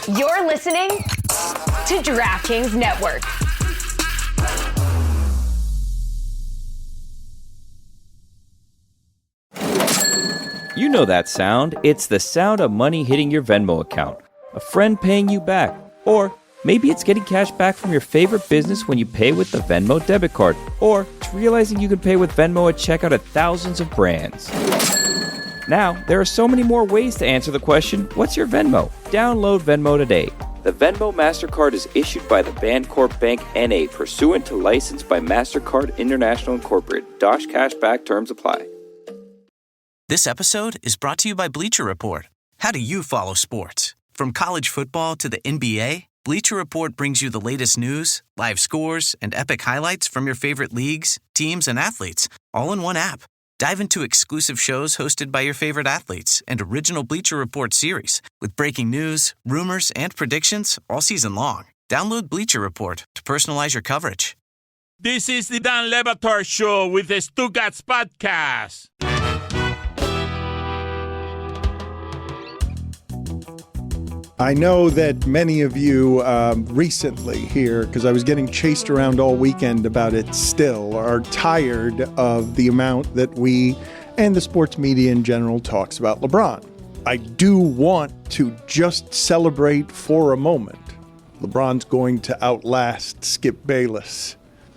You're listening to DraftKings Network. You know that sound. It's the sound of money hitting your Venmo account, a friend paying you back, or maybe it's getting cash back from your favorite business when you pay with the Venmo debit card, or it's realizing you can pay with Venmo at checkout at thousands of brands. Now, there are so many more ways to answer the question, what's your Venmo? Download Venmo today. The Venmo MasterCard is issued by the Bancorp Bank N.A. pursuant to license by MasterCard International Incorporated. Dosh Cashback terms apply. This episode is brought to you by Bleacher Report. How do you follow sports? From college football to the NBA, Bleacher Report brings you the latest news, live scores, and epic highlights from your favorite leagues, teams, and athletes, all in one app. Dive into exclusive shows hosted by your favorite athletes and original Bleacher Report series with breaking news, rumors, and predictions all season long. Download Bleacher Report to personalize your coverage. This is the Dan Le Batard Show with the Stugotz podcast. I know that many of you recently here, because I was getting chased around all weekend about it still, are tired of the amount that we and the sports media in general talks about LeBron. I do want to just celebrate for a moment. LeBron's going to outlast Skip Bayless,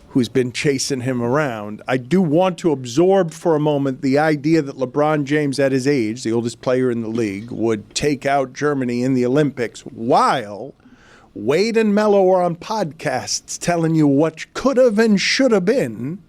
who's been chasing him around. I do want to absorb for a moment the idea that LeBron James at his age, the oldest player in the league, would take out Germany in the Olympics while Wade and Melo are on podcasts telling you what could have and should have been.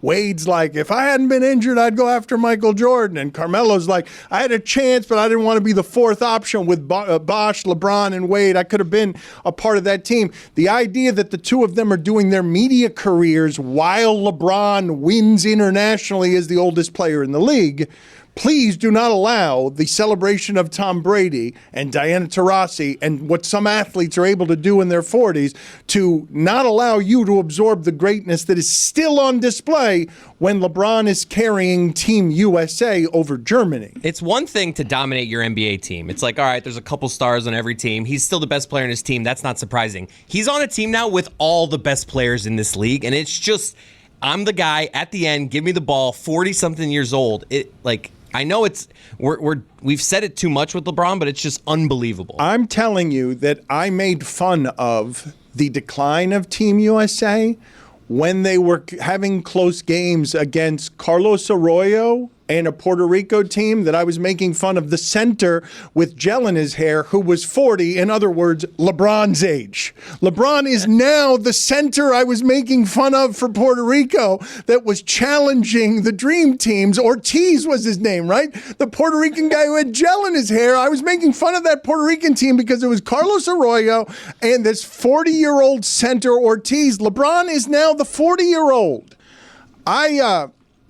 Wade's like, if I hadn't been injured, I'd go after Michael Jordan. And Carmelo's like, I had a chance, but I didn't want to be the fourth option with Bosh, LeBron, and Wade. I could have been a part of that team. The idea that the two of them are doing their media careers while LeBron wins internationally as the oldest player in the league, please do not allow the celebration of Tom Brady and Diana Taurasi and what some athletes are able to do in their 40s to not allow you to absorb the greatness that is still on display when LeBron is carrying Team USA over Germany. It's one thing to dominate your NBA team. It's like, all right, there's a couple stars on every team. He's still the best player in his team. That's not surprising. He's on a team now with all the best players in this league, and it's just, I'm the guy at the end, give me the ball, 40-something years old. I know we've said it too much with LeBron, but it's just unbelievable. I'm telling you that I made fun of the decline of Team USA when they were having close games against Carlos Arroyo and a Puerto Rico team, that I was making fun of the center with gel in his hair who was 40, in other words, LeBron's age. LeBron is now the center I was making fun of for Puerto Rico that was challenging the dream teams. Ortiz was his name, right? The Puerto Rican guy who had gel in his hair. I was making fun of that Puerto Rican team because it was Carlos Arroyo and this 40-year-old center Ortiz. LeBron is now the 40-year-old.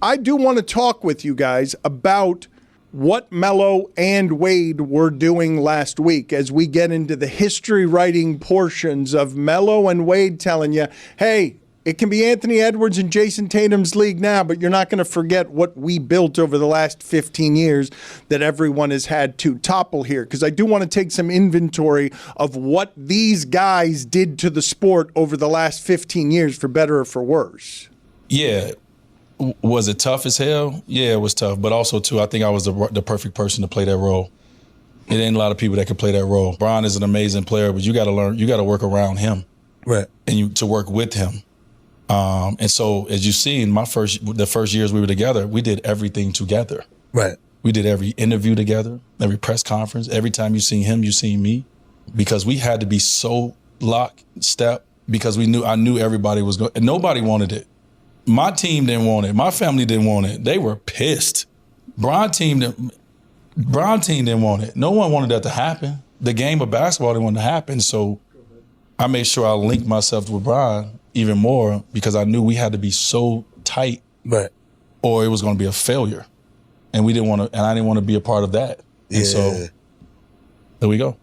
I do want to talk with you guys about what Melo and Wade were doing last week as we get into the history-writing portions of Melo and Wade telling you, hey, it can be Anthony Edwards and Jason Tatum's league now, but you're not going to forget what we built over the last 15 years that everyone has had to topple here. Because I do want to take some inventory of what these guys did to the sport over the last 15 years, for better or for worse. Yeah. Was it tough as hell? Yeah, it was tough. But also, too, I think I was the perfect person to play that role. It ain't a lot of people that can play that role. Bron is an amazing player, but you got to learn, you got to work around him. Right. And to work with him. And so, as you see, in the first years we were together, we did everything together. Right. We did every interview together, every press conference. Every time you seen him, you seen me. Because we had to be so lockstep because I knew everybody was going, and nobody wanted it. My team didn't want it. My family didn't want it. They were pissed. Bron team didn't want it. No one wanted that to happen. The game of basketball didn't want it to happen. So I made sure I linked myself with Bron even more because I knew we had to be so tight, right, or it was going to be a failure. And we didn't want to, and I didn't want to be a part of that. And so there we go.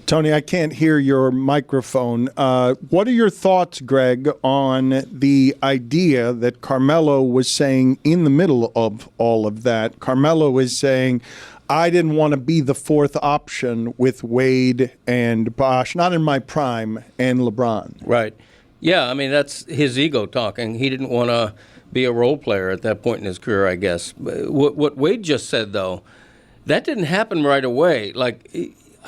Tony, I can't hear your microphone. What are your thoughts, Greg, on the idea that Carmelo was saying in the middle of all of that? Carmelo is saying, I didn't want to be the fourth option with Wade and Bosh, not in my prime, and LeBron. Right. Yeah, I mean, that's his ego talking. He didn't want to be a role player at that point in his career, I guess. What Wade just said, though, that didn't happen right away. Like,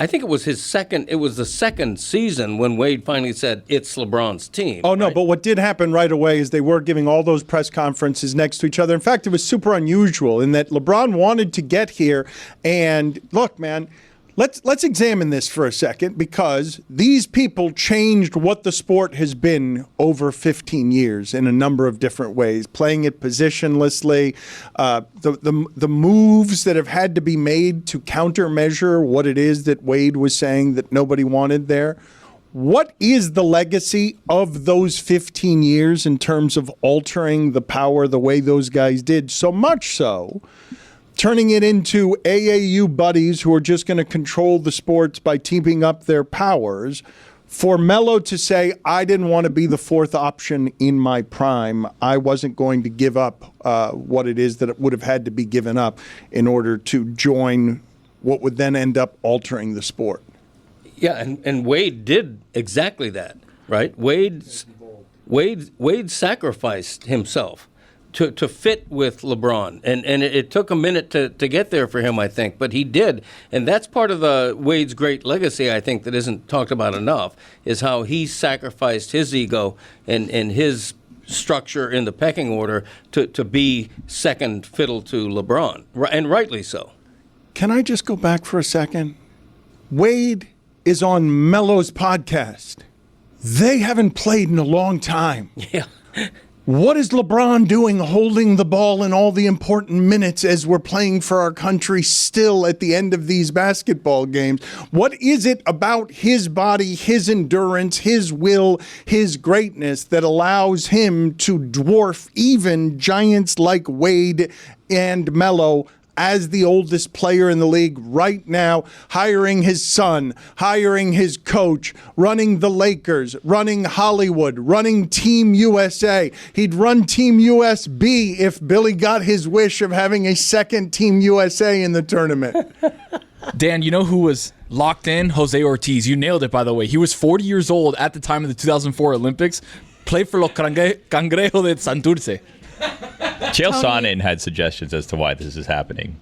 I think it was the second season when Wade finally said, it's LeBron's team. Oh, no, right? but what did happen right away is they were giving all those press conferences next to each other. In fact, it was super unusual in that LeBron wanted to get here. And look, man, let's examine this for a second, because these people changed what the sport has been over 15 years in a number of different ways, playing it positionlessly, the moves that have had to be made to countermeasure what it is that Wade was saying that nobody wanted there. What is the legacy of those 15 years in terms of altering the power the way those guys did? So much so, turning it into AAU buddies who are just going to control the sports by teaming up their powers. For Melo to say, I didn't want to be the fourth option in my prime. I wasn't going to give up what it is that it would have had to be given up in order to join what would then end up altering the sport. Yeah, and Wade did exactly that, right? Wade sacrificed himself to fit with LeBron. And it took a minute to get there for him, I think, but he did. And that's part of Wade's great legacy, I think, that isn't talked about enough, is how he sacrificed his ego and his structure in the pecking order to be second fiddle to LeBron, and rightly so. Can I just go back for a second? Wade is on Melo's podcast. They haven't played in a long time. Yeah. What is LeBron doing holding the ball in all the important minutes as we're playing for our country still at the end of these basketball games? What is it about his body, his endurance, his will, his greatness that allows him to dwarf even giants like Wade and Melo as the oldest player in the league right now, hiring his son, hiring his coach, running the Lakers, running Hollywood, running Team USA. He'd run Team USB if Billy got his wish of having a second Team USA in the tournament. Dan, you know who was locked in? José Ortiz. You nailed it, by the way. He was 40 years old at the time of the 2004 Olympics, played for Los Cangrejos de Santurce. Chael Sonnen had suggestions as to why this is happening.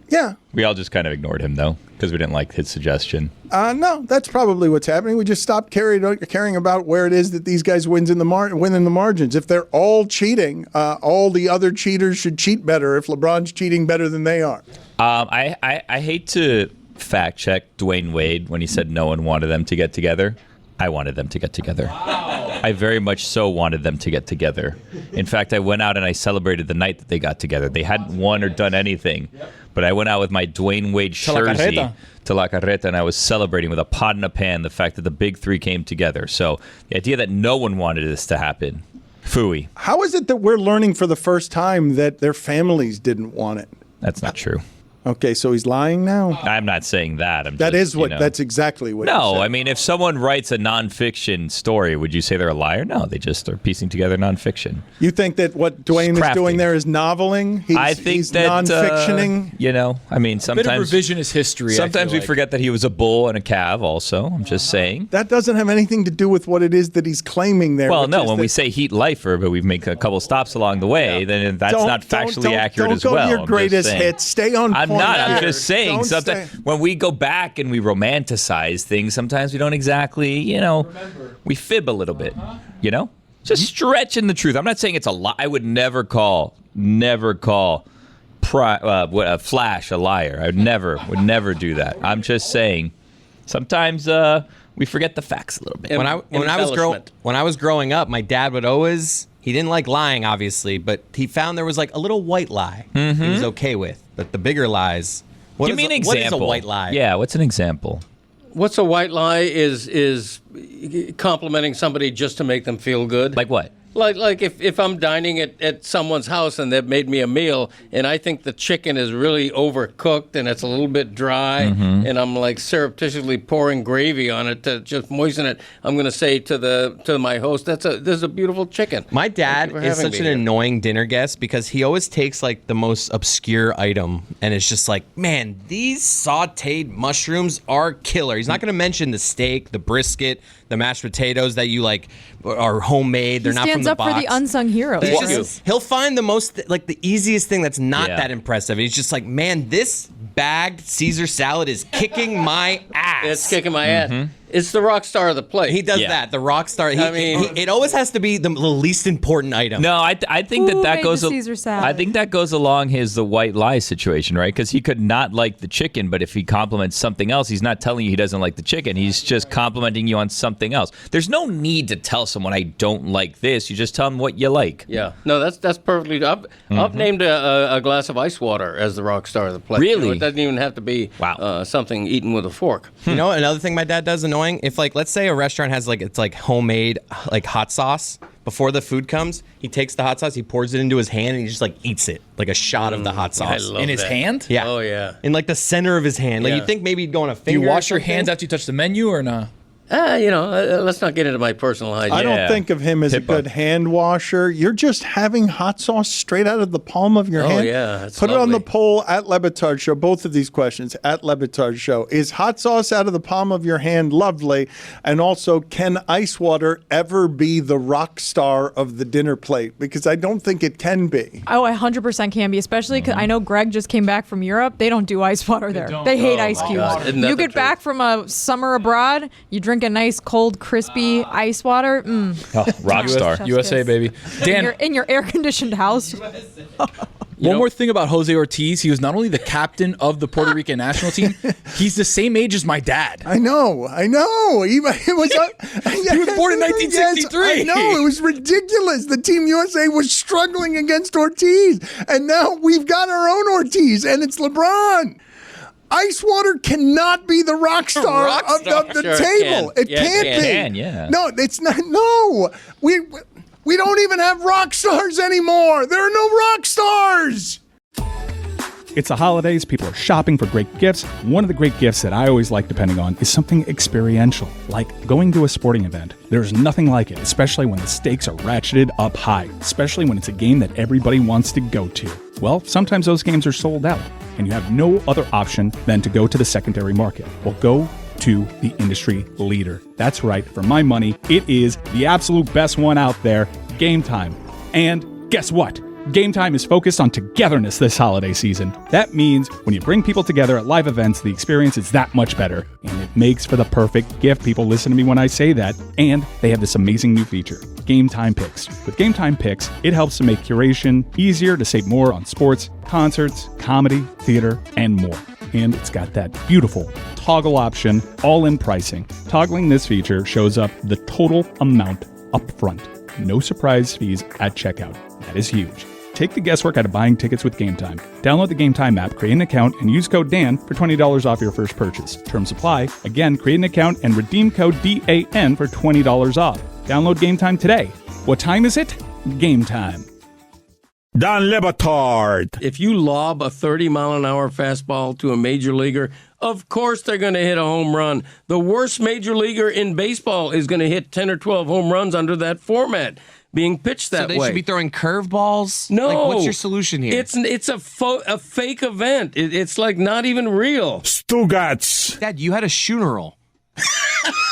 Yeah. We all just kind of ignored him, though, because we didn't like his suggestion. No, that's probably what's happening. We just stopped caring about where it is that these guys win in the margins. If they're all cheating, all the other cheaters should cheat better if LeBron's cheating better than they are. I hate to fact check Dwyane Wade when he said no one wanted them to get together. I wanted them to get together. Wow. I very much so wanted them to get together. In fact, I went out and I celebrated the night that they got together. They hadn't won or done anything, but I went out with my Dwyane Wade jersey to La Carreta, and I was celebrating with a pot and a pan the fact that the big three came together. So the idea that no one wanted this to happen, phooey. How is it that we're learning for the first time that their families didn't want it? That's not true. Okay, so he's lying now? I'm not saying that. That's exactly what he said. No, I mean, if someone writes a nonfiction story, would you say they're a liar? No, they just are piecing together nonfiction. You think that what Dwyane is doing there is noveling? I think he's that nonfictioning? I mean, sometimes... A bit of revisionist history, sometimes we forget that he was a bull and a calf also. I'm just saying. That doesn't have anything to do with what it is that he's claiming there. Well, no, when we say heat lifer, but we've made a couple stops along the way, then that's not factually accurate as well. Don't go to your greatest hits. Stay on point. I'm not. I'm just saying. Sometimes when we go back and we romanticize things, sometimes we don't exactly, we fib a little bit, Just stretching the truth. I'm not saying it's a lie. I would never call Flash a liar. I would never do that. I'm just saying sometimes we forget the facts a little bit. When I was growing up, my dad would always... He didn't like lying, obviously, but he found there was like a little white lie he was okay with. But the bigger lies... Give me an example. What is a white lie? Yeah, what's an example? What's a white lie is complimenting somebody just to make them feel good. Like what? Like if I'm dining at someone's house and they've made me a meal and I think the chicken is really overcooked and it's a little bit dry and I'm like surreptitiously pouring gravy on it to just moisten it, I'm going to say to my host, this is a beautiful chicken. My dad is such an annoying dinner guest because he always takes like the most obscure item and it's just like, man, these sauteed mushrooms are killer. He's not going to mention the steak, the brisket, the mashed potatoes that you like are homemade. They're not from the box. Stands up for the unsung heroes. He'll find the most, like the easiest thing that's not that impressive. He's just like, man, this bagged Caesar salad is kicking my ass. It's kicking my ass. It's the rock star of the plate. He does that. The rock star. It always has to be the least important item. No, I think that goes. Caesar salad? I think that goes along the white lie situation, right? Because he could not like the chicken, but if he compliments something else, he's not telling you he doesn't like the chicken. He's just complimenting you on something else. There's no need to tell someone I don't like this. You just tell them what you like. Yeah. No, that's perfectly. I've named a glass of ice water as the rock star of the plate. Really? It doesn't even have to be something eaten with a fork. You know, another thing my dad does annoying. If like, let's say a restaurant has it's homemade like hot sauce. Before the food comes, he takes the hot sauce, he pours it into his hand, and he just like eats it like a shot of the hot sauce in his hand. Yeah. Oh yeah. In like the center of his hand. Like you think maybe he'd go on a finger. Do you wash your hands after you touch the menu or not? Let's not get into my personal hygiene. I don't think of him as a good hand washer. You're just having hot sauce straight out of the palm of your hand. Oh, yeah. It's Put lovely. it on the poll at Le Batard Show. Both of these questions at Le Batard Show. Is hot sauce out of the palm of your hand lovely? And also, can ice water ever be the rock star of the dinner plate? Because I don't think it can be. Oh, 100% can be, especially because I know Greg just came back from Europe. They don't do ice water there. They hate ice cubes. Isn't that You the get truth? back from a summer abroad, you drink a nice, cold, crispy ice water. Rock star. USA, baby. Dan, In your air-conditioned house. one more thing about José Ortiz. He was not only the captain of the Puerto Rican national team, he's the same age as my dad. I know. He was born in 1963. Yes, I know. It was ridiculous. The Team USA was struggling against Ortiz. And now we've got our own Ortiz, and it's LeBron. Ice water cannot be the rock star of the Sure table. can. It Yeah, can't it be. can, yeah. No, it's not. No. We don't even have rock stars anymore. There are no rock stars. It's the holidays. People are shopping for great gifts. One of the great gifts that I always like depending on is something experiential, like going to a sporting event. There's nothing like it, especially when the stakes are ratcheted up high, especially when it's a game that everybody wants to go to. Well, sometimes those games are sold out, and you have no other option than to go to the secondary market. Well, go to the industry leader. That's right. For my money, it is the absolute best one out there, Game Time. And guess what? Game Time is focused on togetherness this holiday season. That means when you bring people together at live events, the experience is that much better. And it makes for the perfect gift. People listen to me when I say that. And they have this amazing new feature, Game Time Picks. With Game Time Picks, it helps to make curation easier to save more on sports, concerts, comedy, theater, and more. And it's got that beautiful toggle option, all-in pricing. Toggling this feature shows up the total amount up front. No surprise fees at checkout. That is huge. Take the guesswork out of buying tickets with Game Time. Download the Game Time app, create an account, and use code DAN for $20 off your first purchase. Terms apply. Again, create an account and redeem code DAN for $20 off. Download Game Time today. What time is it? Game Time. Dan Le Batard. If you lob a 30-mile-an-hour fastball to a major leaguer, of course they're going to hit a home run. The worst major leaguer in baseball is going to hit 10 or 12 home runs under that format, being pitched that way. So they should be throwing curveballs? No. Like, what's your solution here? It's a fake event. It's like not even real. Stugotz. Dad, you had a funeral.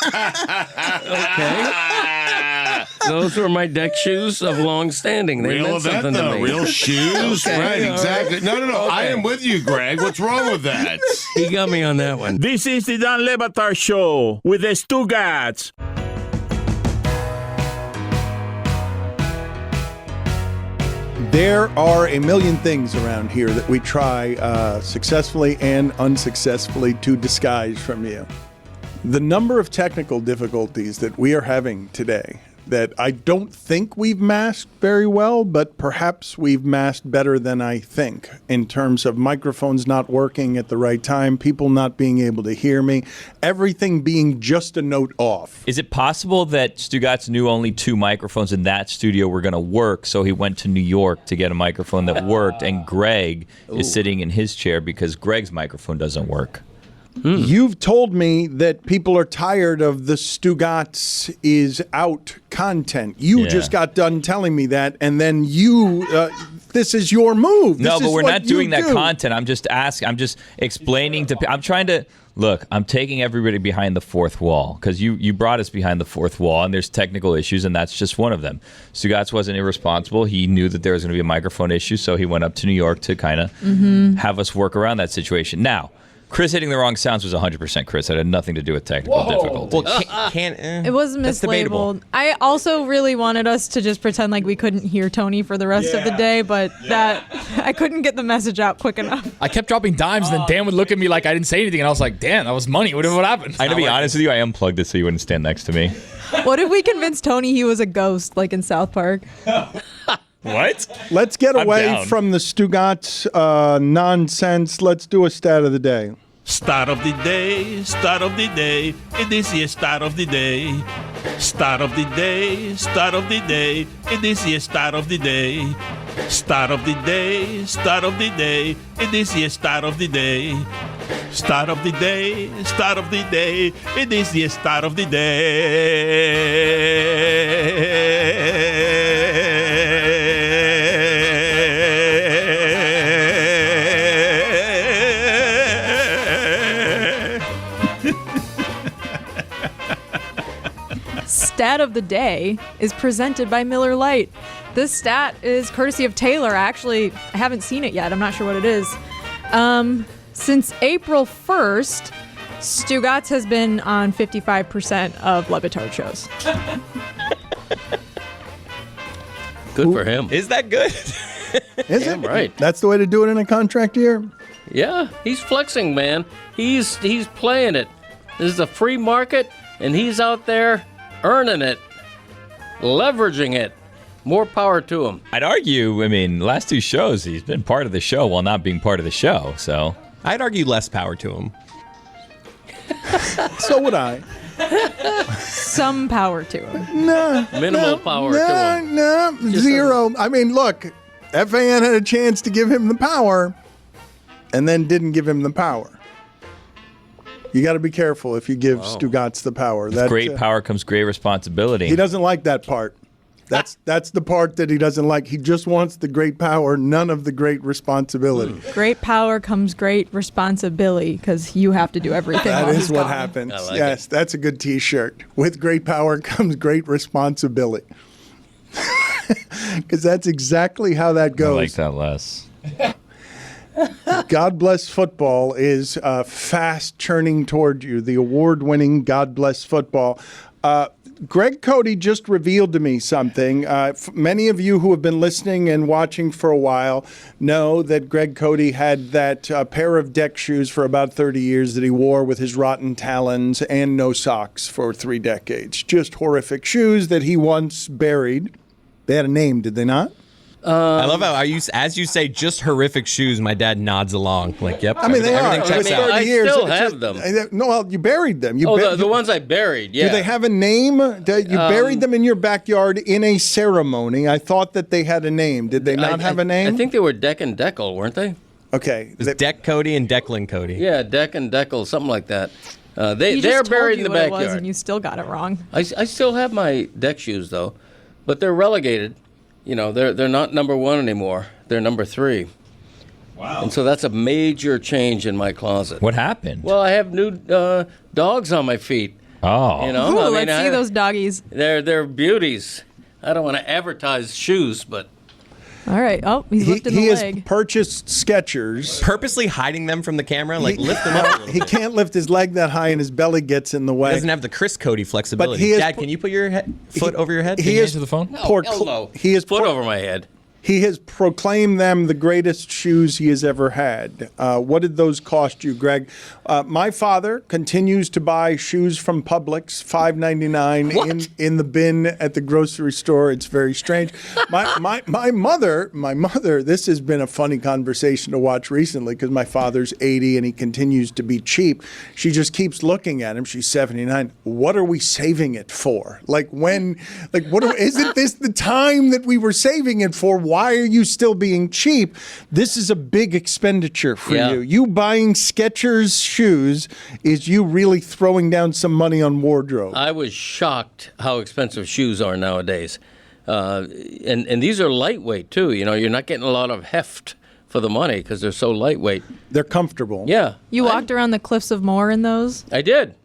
Okay. Those were my deck shoes of long standing. They Real meant event, something to though. me. Real shoes. Okay, Right, all exactly. No. Okay. I am with you, Greg. What's wrong with that? He got me on that one. This is the Dan Le Batard Show with the Stugotz. There are a million things around here that we try successfully and unsuccessfully to disguise from you. The number of technical difficulties that we are having today that I don't think we've masked very well, but perhaps we've masked better than I think in terms of microphones not working at the right time, people not being able to hear me, everything being just a note off. Is it possible that Stugotz knew only 2 microphones in that studio were going to work, so he went to New York to get a microphone that worked, and Greg is sitting in his chair because Greg's microphone doesn't work? You've told me that people are tired of the Stugotz is out content. You just got done telling me that, and then this is your move. No, this but we're not doing that do. content. I'm just asking. I'm just explaining to. I'm trying to look. I'm taking everybody behind the fourth wall because you brought us behind the fourth wall, and there's technical issues, and that's just one of them. Stugotz wasn't irresponsible. He knew that there was going to be a microphone issue, so he went up to New York to kind of have us work around that situation. Now, Chris hitting the wrong sounds was 100% Chris. It had nothing to do with technical difficulties. Well, It was mislabeled. I also really wanted us to just pretend like we couldn't hear Tony for the rest of the day, but that I couldn't get the message out quick enough. I kept dropping dimes, and then Dan would look at me like I didn't say anything, and I was like, "Dan, that was money. What happened?" I'm gonna be honest with you. I unplugged it so you wouldn't stand next to me. What if we convinced Tony he was a ghost, like in South Park? What? Let's get I'm away down. from the Stugotz nonsense. Let's do a stat of the day. Start of the day, start of the day. It is the start of the day. Start of the day, start of the day. It is the start of the day. Start of the day, start of the day. It is the start of the day. Start of the day, start of the day. It is the start of the day. Stat of the day is presented by Miller Lite. This stat is courtesy of Taylor. Actually, I haven't seen it yet. I'm not sure what it is. Since April 1st, Stugotz has been on 55% of Le Batard shows. Good for him. Is that good? Is it? Right. That's the way to do it in a contract year? Yeah, he's flexing, man. He's playing it. This is a free market, and he's out there earning it, leveraging it. More power to him. I'd argue, last 2 shows, he's been part of the show while not being part of the show, so. I'd argue less power to him. So would I. Some power to him. Minimal power to him. No, zero. Look, FAN had a chance to give him the power and then didn't give him the power. You got to be careful if you give Stugotz the power. With great power comes great responsibility. He doesn't like that part. That's the part that he doesn't like. He just wants the great power, none of the great responsibility. Great power comes great responsibility because you have to do everything. That while is he's what gone. happens. I like Yes, that's a good T-shirt. With great power comes great responsibility. Because that's exactly how that I goes. like that less. God Bless Football is fast churning toward you. The award-winning God Bless Football. Greg Cote just revealed to me something. Many of you who have been listening and watching for a while know that Greg Cote had that pair of deck shoes for about 30 years that he wore with his rotten talons and no socks for 3 decades. Just horrific shoes that he once buried. They had a name, did they not? I love how as you say just horrific shoes, my dad nods along. Like, yep. They are. Everything checks out. I still have them. No, well, you buried them. The ones I buried, yeah. Do they have a name? You buried them in your backyard in a ceremony. I thought that they had a name. Did they not have a name? I think they were Deck and Deckel, weren't they? Okay. It was Deck Cote and Declan Cote. Yeah, Deck and Deckel, something like that. He They're just buried in told the you what it was backyard. and you still got it wrong. I still have my deck shoes, though, but they're relegated. They're not number 1 anymore. They're number 3. Wow. And so that's a major change in my closet. What happened? Well, I have new dogs on my feet. Oh. Ooh, let's see those doggies. They're beauties. I don't want to advertise shoes, but All right. Oh, he's lifting he the has leg. purchased Skechers. Purposely hiding them from the camera, like lift them up a little He bit. can't lift his leg that high and his belly gets in the way. Doesn't have the Chris Cote flexibility. But he is Dad, can you put your foot over your head? he Can you is answer the phone? hell no. He is Foot over my head. He has proclaimed them the greatest shoes he has ever had. What did those cost you, Greg? My father continues to buy shoes from Publix, $5.99 in the bin at the grocery store. It's very strange. My mother. This has been a funny conversation to watch recently because my father's 80 and he continues to be cheap. She just keeps looking at him. She's 79. What are we saving it for? Isn't this the time that we were saving it for? Why are you still being cheap? This is a big expenditure for you. You buying Skechers shoes is you really throwing down some money on wardrobe. I was shocked how expensive shoes are nowadays. And these are lightweight, too. You know, you're not getting a lot of heft for the money because they're so lightweight. They're comfortable. Yeah. You walked around the Cliffs of Moher in those? I did.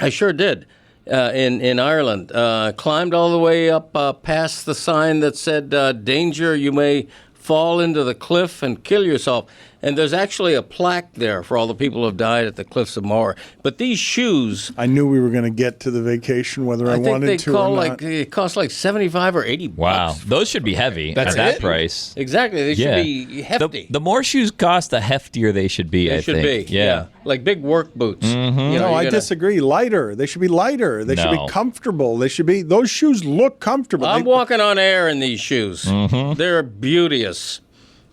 I sure did. In Ireland. Climbed all the way up past the sign that said, danger, you may fall into the cliff and kill yourself. And there's actually a plaque there for all the people who have died at the Cliffs of Moher. But these shoes... I knew we were going to get to the vacation whether I wanted to or not. It costs like $75 or $80. Wow. Those should be heavy at that price. Exactly. They should be hefty. The more shoes cost, the heftier they should be, They should be. Yeah. Like big work boots. Mm-hmm. I disagree. Lighter. They should be lighter. They should be comfortable. Those shoes look comfortable. I'm walking on air in these shoes. Mm-hmm. They're beauteous.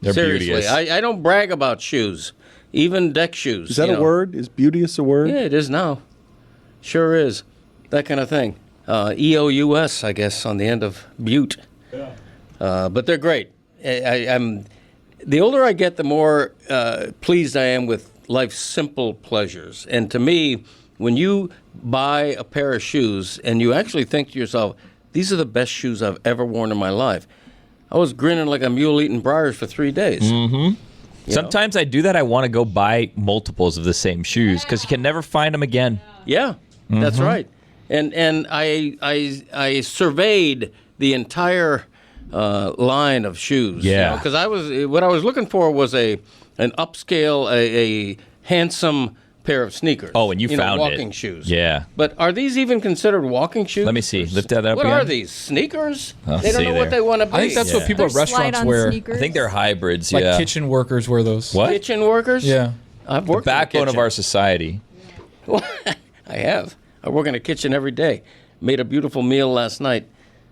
Seriously, beauteous. I don't brag about shoes, even deck shoes. Is that a word? Is beauteous a word? Yeah, it is now. Sure is. That kind of thing. EOUS, I guess, on the end of Butte. Yeah. But they're great. I'm the older I get, the more pleased I am with life's simple pleasures. And to me, when you buy a pair of shoes and you actually think to yourself, these are the best shoes I've ever worn in my life, I was grinning like a mule eating briars for 3 days. Mm-hmm. Sometimes I do that. I want to go buy multiples of the same shoes because you can never find them again. Yeah, that's right. And I surveyed the entire line of shoes. Yeah, because what I was looking for was an upscale, a handsome pair of sneakers. Oh, and you found walking it. shoes. Yeah. But are these even considered walking shoes? Let me see. Lift that up What again. are these? Sneakers? I'll They don't see know there. what they want to be. I think that's what people at restaurants wear. Sneakers. I think they're hybrids. Like yeah. kitchen workers wear those. What? Kitchen workers? Yeah. I've The worked in a backbone of kitchen. our society. I have. I work in a kitchen every day. Made a beautiful meal last night.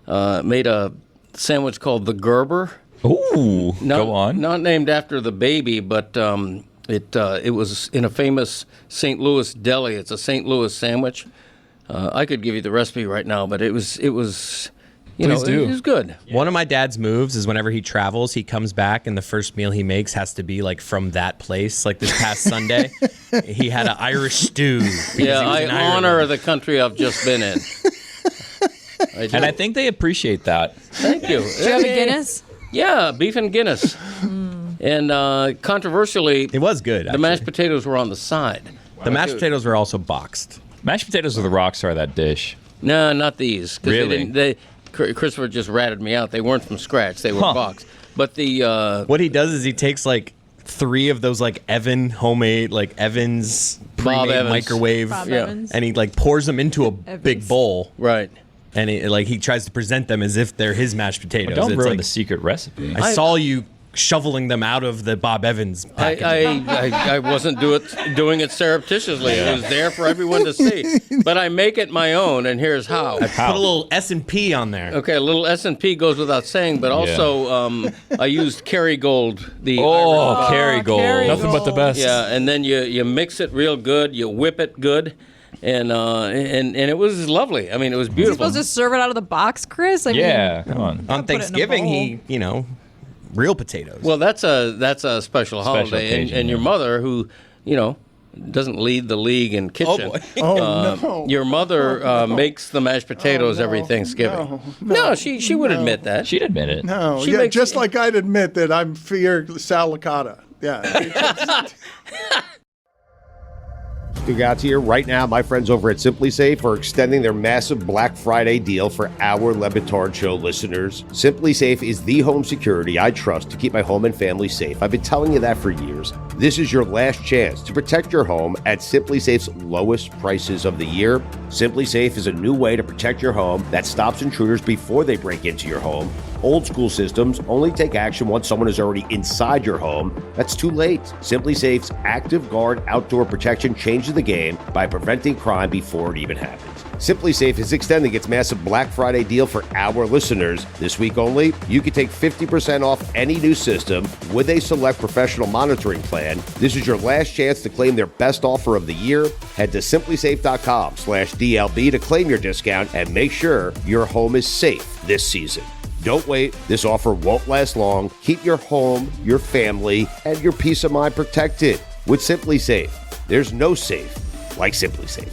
Made a sandwich called the Gerber. Ooh, go on. Not named after the baby, but it was in a famous St. Louis deli. It's a St. Louis sandwich. I could give you the recipe right now, but it was it was good. One of my dad's moves is whenever he travels, he comes back and the first meal he makes has to be like from that place. Like this past Sunday, he had an Irish stew. Yeah, I honor the country I've just been in. And I think they appreciate that. Thank you. Do you have a Guinness? Yeah, beef and Guinness. And controversially, it was good. The mashed potatoes were on the side. The mashed potatoes were also boxed. Mashed potatoes are the rock star of that dish. No, not these. Really? Christopher just ratted me out. They weren't from scratch. They were boxed. But what he does is he takes like 3 of those like homemade Evans Bob pre-made Evans. microwave, Bob Evans. and he like pours them into a big bowl, right. and he tries to present them as if they're his mashed potatoes. Don't It's ruin like, the secret recipe. I saw you shoveling them out of the Bob Evans packaging. I wasn't doing it surreptitiously. It was there for everyone to see. But I make it my own, and here's how. I put a little S&P on there. Okay, a little S&P goes without saying, but also I used Kerrygold. Kerrygold. Nothing but the best. Yeah, and then you mix it real good, you whip it good, and it was lovely. I mean, it was You're beautiful. supposed to serve it out of the box, Chris? I mean, Come on. On Thanksgiving, real potatoes. Well, that's a special holiday, occasion, and your mother, who doesn't lead the league in kitchen. Oh, no. Your mother makes the mashed potatoes every Thanksgiving. No, she would admit that. She'd admit it. No, She yeah, makes- just like I'd admit that I'm fear Sal Licata. Yeah. Stugotz here. Right now, my friends over at Simply Safe are extending their massive Black Friday deal for our Batard Show listeners. Simply Safe is the home security I trust to keep my home and family safe. I've been telling you that for years. This is your last chance to protect your home at Simply Safe's lowest prices of the year. Simply Safe is a new way to protect your home that stops intruders before they break into your home. Old school systems only take action once someone is already inside your home. That's too late. Simply Safe's Active Guard outdoor protection changes the game by preventing crime before it even happens. Simply Safe is extending its massive Black Friday deal for our listeners. This week only, you can take 50% off any new system with a select professional monitoring plan. This is your last chance to claim their best offer of the year. Head to simplysafe.com/DLB to claim your discount and make sure your home is safe this season. Don't wait. This offer won't last long. Keep your home, your family, and your peace of mind protected with Simply Safe. There's no safe like Simply Safe.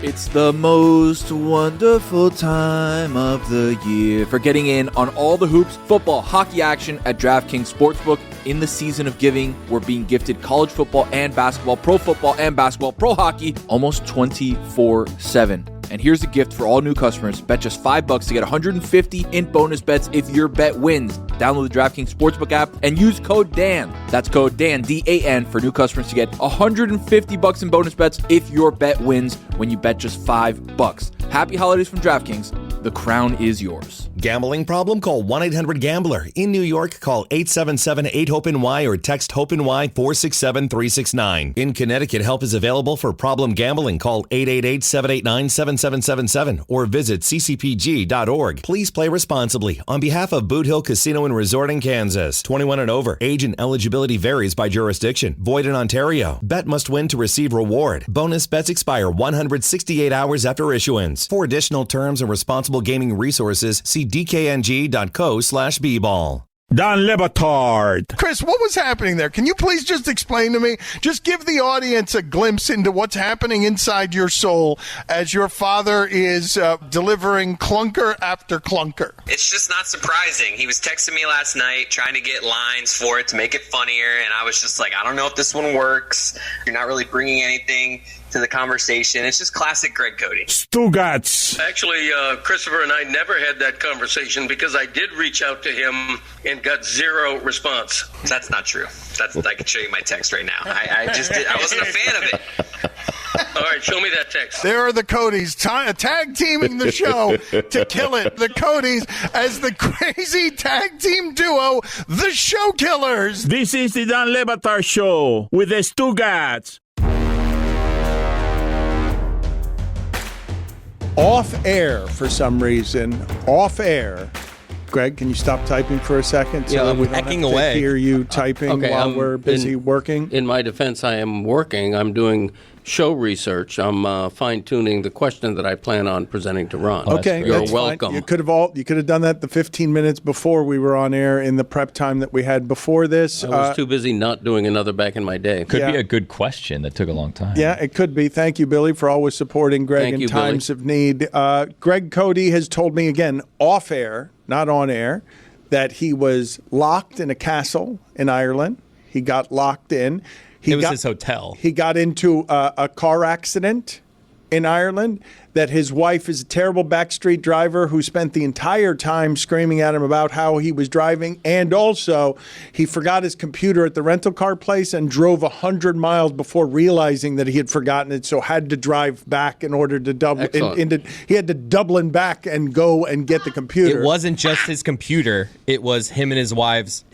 It's the most wonderful time of the year for getting in on all the hoops, football, hockey action at DraftKings Sportsbook. In the season of giving, we're being gifted college football and basketball, pro football and basketball, pro hockey, almost 24/7. And here's a gift for all new customers. Bet just $5 to get $150 in bonus bets if your bet wins. Download the DraftKings Sportsbook app and use code DAN. That's code DAN, D-A-N, for new customers to get $150 in bonus bets if your bet wins when you bet just $5. Happy holidays from DraftKings. The crown is yours. Gambling problem? Call 1-800-GAMBLER. In New York, call 877-8-HOPE-NY or text HOPE-NY 467-369. In Connecticut, help is available for problem gambling. Call 888-789-7777 or visit ccpg.org. Please play responsibly. On behalf of Boot Hill Casino and Resort in Kansas, 21 and over. Age and eligibility varies by jurisdiction. Void in Ontario. Bet must win to receive reward. Bonus bets expire 168 hours after issuance. For additional terms and responsible gaming resources, see dkng.co/bball. Don Le Batard. Chris, what was happening there? Can you please just explain to me? Just give the audience a glimpse into what's happening inside your soul as your father is delivering clunker after clunker. It's just not surprising. He was texting me last night trying to get lines for it to make it funnier, and I was just like, I don't know if this one works. You're not really bringing anything to the conversation. It's just classic Greg Cote. Stugotz. Actually, Christopher and I never had that conversation because I did reach out to him and got zero response. That's not true. I can show you my text right now. I wasn't a fan of it. All right, show me that text. There are the Cotes tag teaming the show to kill it. The Cotes as the crazy tag team duo, the Show Killers. This is the Don Le Batard Show with the Stugotz. Off air for some reason. Off air. Greg, can you stop typing for a second? Yeah, I'm we don't hacking have to away. hear you typing while we're busy working. In my defense, I am working. I'm doing show research. I'm fine-tuning the question that I plan on presenting to Ron. Okay, you're that's welcome. Fine. You could have done that the 15 minutes before we were on air in the prep time that we had before this. I was too busy not doing another back in my day. Could be a good question that took a long time. Yeah, it could be. Thank you, Billy, for always supporting Greg in times of need. Greg Cote has told me again, off air, not on air, that he was locked in a castle in Ireland. He got locked in. It was his hotel. He got into a car accident in Ireland, that his wife is a terrible backstreet driver who spent the entire time screaming at him about how he was driving, and also he forgot his computer at the rental car place and drove 100 miles before realizing that he had forgotten it, so had to drive back in order to he had to Dublin back and go and get the computer. It wasn't just his computer, it was him and his wife's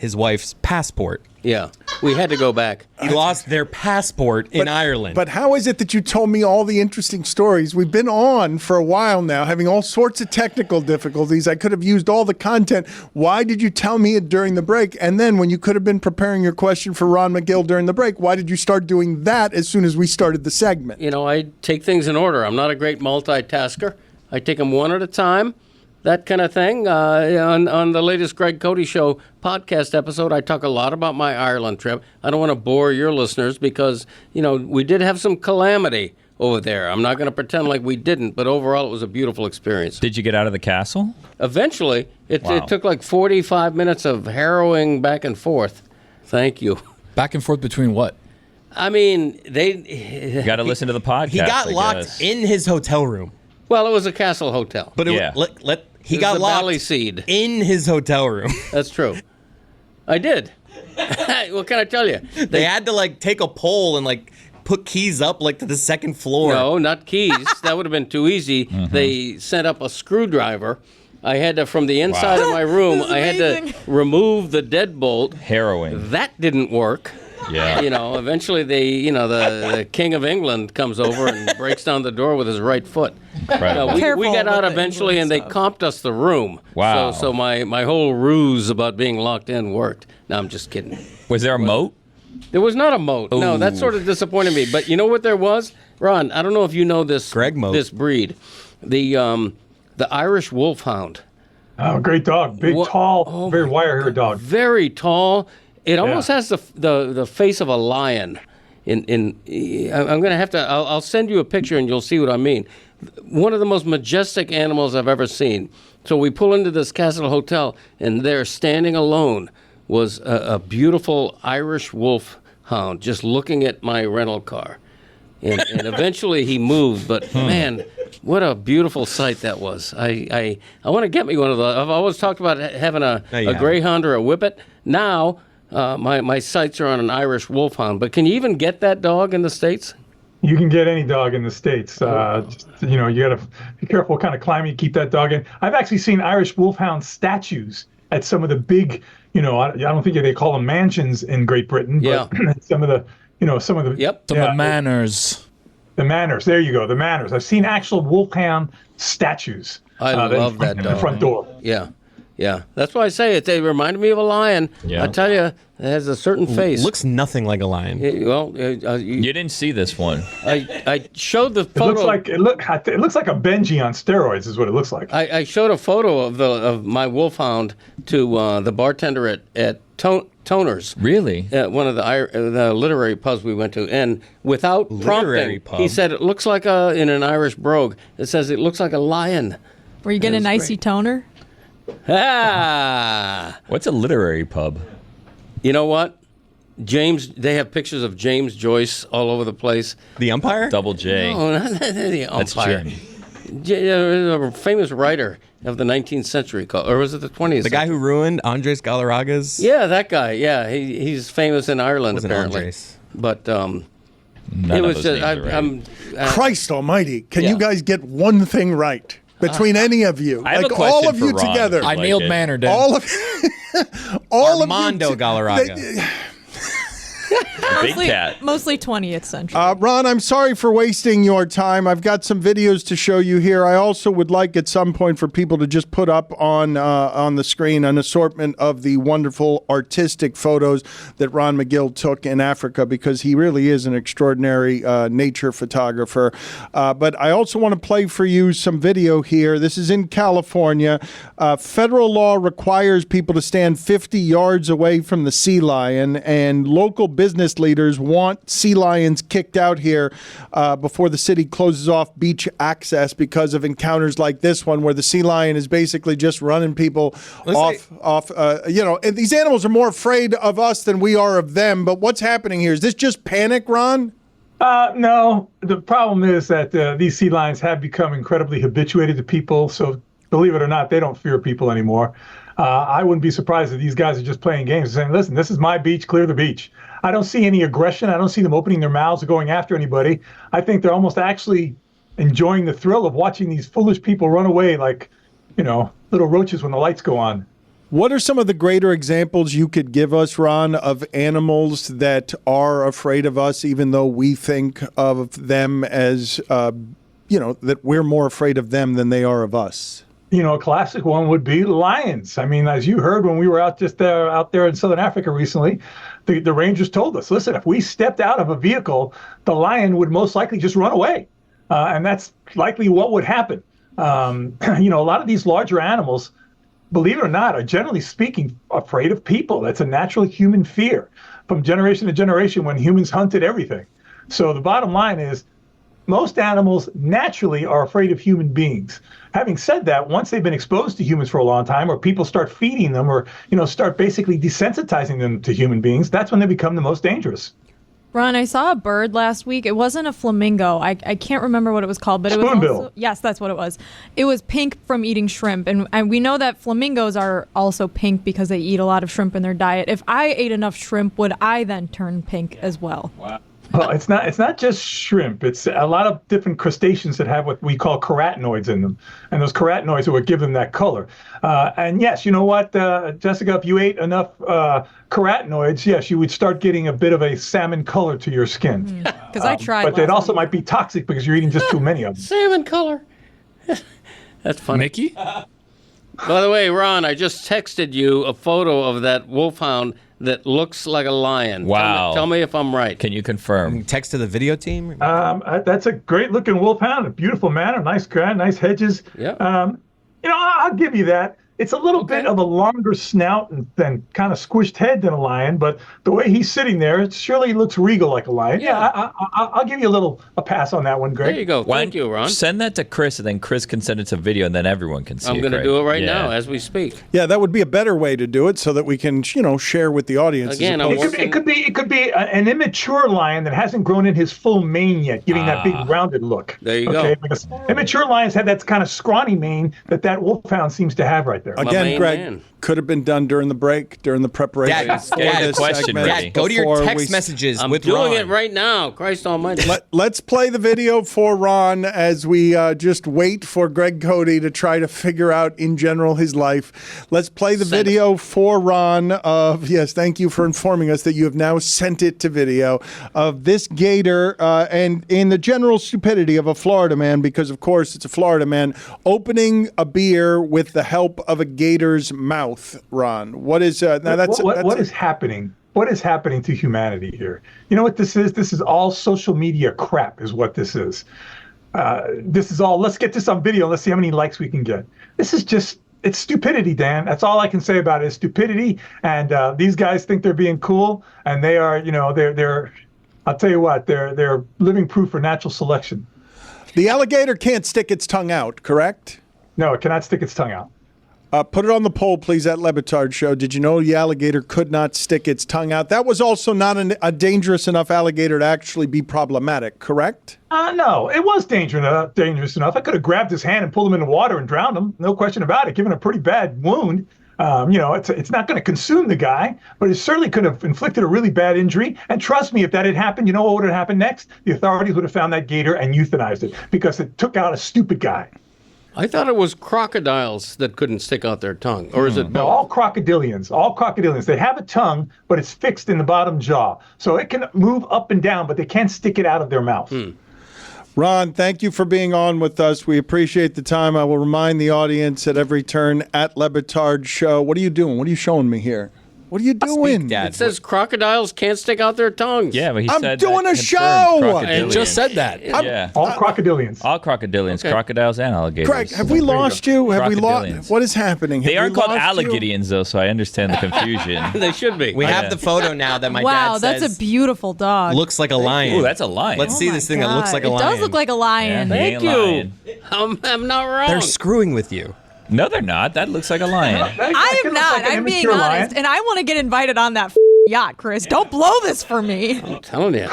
passport. Yeah, we had to go back. He lost their passport in Ireland. But how is it that you told me all the interesting stories? We've been on for a while now, having all sorts of technical difficulties. I could have used all the content. Why did you tell me it during the break? And then when you could have been preparing your question for Ron Magill during the break, why did you start doing that as soon as we started the segment? You know, I take things in order. I'm not a great multitasker. I take them one at a time. That kind of thing. On the latest Greg Cote Show podcast episode, I talk a lot about my Ireland trip. I don't want to bore your listeners because, you know, we did have some calamity over there. I'm not going to pretend like we didn't, but overall it was a beautiful experience. Did you get out of the castle? Eventually. It took like 45 minutes of harrowing back and forth. Thank you. Back and forth between what? I mean, You got to listen to the podcast. He got locked in his hotel room. Well, it was a castle hotel. But he got locked Seed in his hotel room. That's true. I did. What can I tell you? They had to like take a pole and like put keys up like to the second floor. No, not keys. That would have been too easy. They sent up a screwdriver. I had to, from the inside of my room, I had to remove the deadbolt. Harrowing. That didn't work. Yeah. Eventually the King of England comes over and breaks down the door with his right foot. We got out eventually, and they comped us the room. Wow. So my whole ruse about being locked in worked. No, I'm just kidding. Was there a moat? There was not a moat. Ooh. No, that sort of disappointed me. But you know what there was? Ron, I don't know if you know this this breed. The Irish Wolfhound. Oh, great dog. Big, tall, very wire-haired dog. Very tall. It almost has the face of a lion. I'm going to have to, I'll send you a picture and you'll see what I mean. One of the most majestic animals I've ever seen. So we pull into this Castle Hotel, and there, standing alone, was a beautiful Irish Wolfhound just looking at my rental car. And eventually he moved, but man, what a beautiful sight that was. I want to get me one of those. I've always talked about having a Greyhound or a Whippet. Now, my sights are on an Irish Wolfhound. But can you even get that dog in the States? You can get any dog in the States. You got to be careful what kind of climate you keep that dog in. I've actually seen Irish Wolfhound statues at some of the big, I don't think they call them mansions in Great Britain, but some of the the manors. The manors. There you go. The manors. I've seen actual wolfhound statues. I love that dog. In the front door. Yeah. That's why I say it. They reminded me of a lion. Yeah. I tell you, it has a certain face. Looks nothing like a lion. You didn't see this one. I showed the photo. It looks like a Benji on steroids is what it looks like. I showed a photo of my wolfhound to the bartender at Toner's. Really? One of the literary pubs we went to, and without prompting, he said it looks like in an Irish brogue. It says it looks like a lion. Were you getting an icy toner? What's a literary pub? You know what? James, they have pictures of James Joyce all over the place. The umpire? Double J. No, not the umpire. That's A famous writer of the 19th century, or was it the 20th century? The guy who ruined Andres Galarraga's? Yeah, that guy. Yeah, he's famous in Ireland, apparently. Andres. But it was just, Christ almighty, can you guys get one thing right? Between any of you, I have a question all of you for Ron, together. I nailed Manor Day. All of Armando Galarraga. Big cat. Mostly 20th century. Ron, I'm sorry for wasting your time. I've got some videos to show you here. I also would like at some point for people to just put up on the screen an assortment of the wonderful artistic photos that Ron Magill took in Africa, because he really is an extraordinary nature photographer. But I also want to play for you some video here. This is in California. Federal law requires people to stand 50 yards away from the sea lion, and local business leaders want sea lions kicked out here before the city closes off beach access because of encounters like this one, where the sea lion is basically just running people off. And these animals are more afraid of us than we are of them. But what's happening here? Is this just panic, Ron? No. The problem is that these sea lions have become incredibly habituated to people. So believe it or not, they don't fear people anymore. I wouldn't be surprised if these guys are just playing games and saying, listen, this is my beach, clear the beach. I don't see any aggression. I don't see them opening their mouths or going after anybody. I think they're almost actually enjoying the thrill of watching these foolish people run away like, little roaches when the lights go on. What are some of the greater examples you could give us, Ron, of animals that are afraid of us, even though we think of them as, that we're more afraid of them than they are of us? A classic one would be lions. I mean, as you heard when we were out there in Southern Africa recently, the rangers told us, listen, if we stepped out of a vehicle, the lion would most likely just run away. And that's likely what would happen. A lot of these larger animals, believe it or not, are generally speaking afraid of people. That's a natural human fear from generation to generation when humans hunted everything. So the bottom line is, most animals naturally are afraid of human beings. Having said that, once they've been exposed to humans for a long time, or people start feeding them, or start basically desensitizing them to human beings, that's when they become the most dangerous. Ron, I saw a bird last week. It wasn't a flamingo. I can't remember what it was called, but it was also, yes, that's what it was. It was pink from eating shrimp, and we know that flamingos are also pink because they eat a lot of shrimp in their diet. If I ate enough shrimp, would I then turn pink as well? Wow. Well, it's not just shrimp. It's a lot of different crustaceans that have what we call carotenoids in them, and those carotenoids are what give them that color. And yes, you know what, Jessica, if you ate enough carotenoids, yes, you would start getting a bit of a salmon color to your skin. Because I tried. But it also might be toxic because you're eating just too many of them. Salmon color. That's funny. Mickey? By the way, Ron, I just texted you a photo of that wolfhound that looks like a lion. Wow. Tell me if I'm right. Can you confirm? Text to the video team? That's a great looking wolfhound, a beautiful manner, nice ground, nice hedges. Yeah. I'll give you that. It's a little bit of a longer snout and kind of squished head than a lion, but the way he's sitting there, it surely looks regal like a lion. Yeah, I'll give you a pass on that one, Greg. There you go. Thank you, Ron. Send that to Chris, and then Chris can send it to video, and then everyone can see it. I'm going to do it right now as we speak. Yeah, that would be a better way to do it so that we can, share with the audience. Again, it could be an immature lion that hasn't grown in his full mane yet, giving that big rounded look. There you go. Because immature lions have that kind of scrawny mane that wolfhound seems to have right there. Again, Greg, could have been done during the break, during the preparation. Dad, go to your text messages I'm with doing Ron. it right now. Christ almighty. Let's play the video for Ron as we just wait for Greg Cote to try to figure out in general his life. Let's play the video for Ron of, yes, thank you for informing us that you have now sent it to video, of this gator and in the general stupidity of a Florida man, because of course it's a Florida man, opening a beer with the help of a gator's mouth. Ron, what is what is happening? What is happening to humanity here? You know what this is? This is all social media crap is what this is. This is all, let's get this on video. Let's see how many likes we can get. This is just, it's stupidity, Dan. That's all I can say about it is stupidity. And these guys think they're being cool, and they are, they're I'll tell you what, they're living proof for natural selection. The alligator can't stick its tongue out, correct? No, it cannot stick its tongue out. Put it on the poll, please, at LeBatard Show. Did you know the alligator could not stick its tongue out? That was also not a dangerous enough alligator to actually be problematic, correct? No, it was dangerous enough. I could have grabbed his hand and pulled him in the water and drowned him. No question about it, given a pretty bad wound. It's not going to consume the guy, but it certainly could have inflicted a really bad injury. And trust me, if that had happened, you know what would have happened next? The authorities would have found that gator and euthanized it because it took out a stupid guy. I thought it was crocodiles that couldn't stick out their tongue, or is it both? No, all crocodilians. They have a tongue, but it's fixed in the bottom jaw. So it can move up and down, but they can't stick it out of their mouth. Ron, thank you for being on with us. We appreciate the time. I will remind the audience at every turn at LeBatard Show. What are you doing? What are you showing me here? What are you doing? It says crocodiles can't stick out their tongues. Yeah, but I'm doing a show. It just said that. All crocodilians. All crocodilians, crocodiles and alligators. Craig, have we lost you? Have we lost? What is happening? They aren't called alligators, though, so I understand the confusion. They should be. We have the photo now that my dad Wow, says that's a beautiful dog. looks like a lion. Ooh, that's a lion. Let's see this thing that looks like a It lion. does look like a lion. Thank you. I'm not wrong. They're screwing with you. No, they're not. That looks like a lion. I am not. I'm being honest. And I want to get invited on that yacht, Chris. Don't blow this for me. I'm telling you.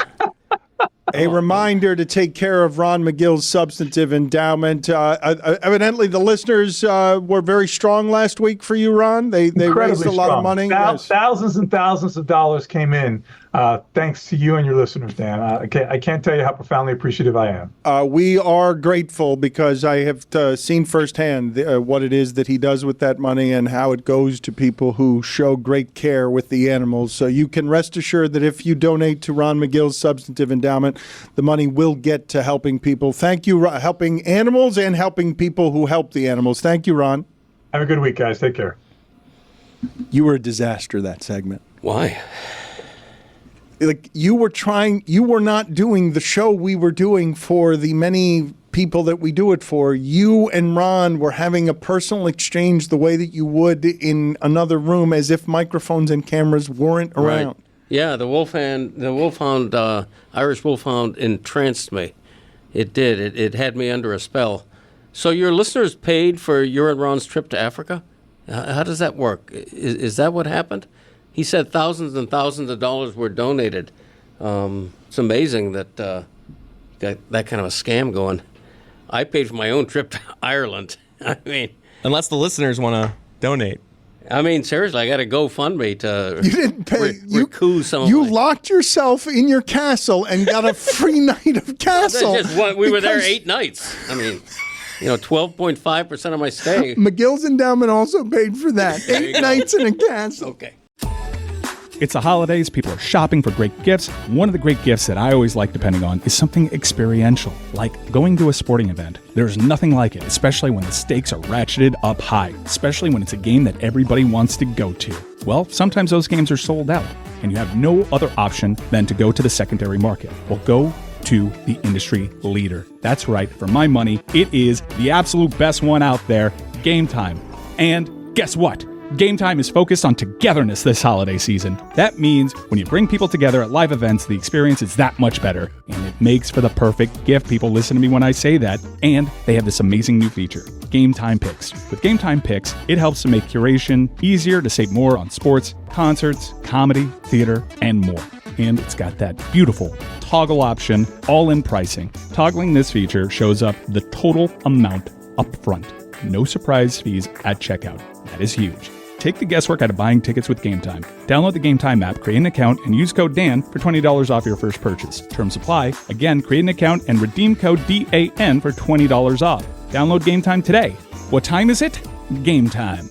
A reminder to take care of Ron Magill's substantive endowment. Evidently, the listeners were very strong last week for you, Ron. They raised a lot of money. Thousands and thousands of dollars came in. Thanks to you and your listeners, Dan. I can't tell you how profoundly appreciative I am. We are grateful because I have seen firsthand what it is that he does with that money and how it goes to people who show great care with the animals. So you can rest assured that if you donate to Ron Magill's substantive endowment, the money will get to helping people. Thank you, helping animals and helping people who help the animals. Thank you, Ron. Have a good week, guys. Take care. You were a disaster, that segment. Why? Like you were not doing the show we were doing for the many people that we do it for. You and Ron were having a personal exchange the way that you would in another room, as if microphones and cameras weren't around. Right. Yeah, the wolfhound, Irish wolfhound entranced me. It did. It had me under a spell. So your listeners paid for your and Ron's trip to Africa? How does that work? Is that what happened? He said thousands and thousands of dollars were donated It's amazing that got that kind of a scam going. I paid for my own trip to Ireland. I mean, unless the listeners want to donate. I mean, seriously, I got to GoFundMe to You didn't pay. recoup some. You locked yourself in your castle and got a free night of castle. We were there 8 nights. I mean, 12.5% of my stay. McGill's endowment also paid for that. 8 nights in a castle. Okay. It's the holidays, people are shopping for great gifts. One of the great gifts that I always like depending on is something experiential, like going to a sporting event. There's nothing like it, especially when the stakes are ratcheted up high, especially when it's a game that everybody wants to go to. Well, sometimes those games are sold out, and you have no other option than to go to the secondary market. Well, go to the industry leader. That's right, for my money, it is the absolute best one out there, Game Time. And guess what? Game Time is focused on togetherness this holiday season. That means when you bring people together at live events, the experience is that much better. And it makes for the perfect gift. People listen to me when I say that. And they have this amazing new feature, Game Time Picks. With Game Time Picks, it helps to make curation easier to save more on sports, concerts, comedy, theater, and more. And it's got that beautiful toggle option, all-in pricing. Toggling this feature shows up the total amount up front. No surprise fees at checkout. That is huge. Take the guesswork out of buying tickets with Game Time. Download the Game Time app, create an account, and use code DAN for $20 off your first purchase. Terms apply. Again, create an account and redeem code DAN for $20 off. Download Game Time today. What time is it? Game time.